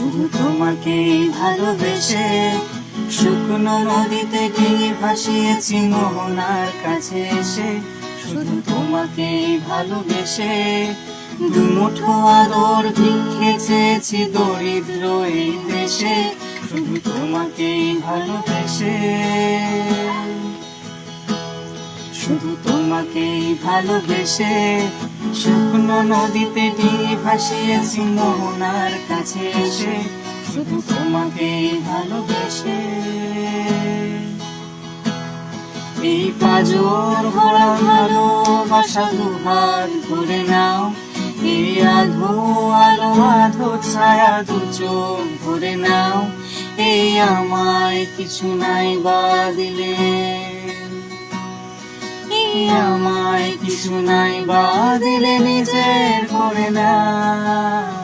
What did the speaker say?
শুধু তোমাকেই ভালোবেসে শুকনো নদীতে ডিঙি ভাসিয়েছি মোহনার কাছে এসে। শুধু তোমাকেই ভালোবেসে দুমুঠো আদর ভিক্ষে চেয়েছি দরিদ্র এই দেশে। শুধু তোমাকেই ভালোবেসে, শুধু তোমাকেই ভালোবেসে শুকনো নদীতে ডিঙি ভাসিয়েছি মোহনার কাছে এসে। শুধু তোমাকেই ভালোবেসে এই পাজর ভরা ভালোবাসা দুহাত করে নাও। এই আধো আলো আধো ছায়া দু চোখ ভরে নাও। এই আমায় কিছু নাই বা দিলে, আমায় কিছু নাই বা দিলে নিজের করে নাও।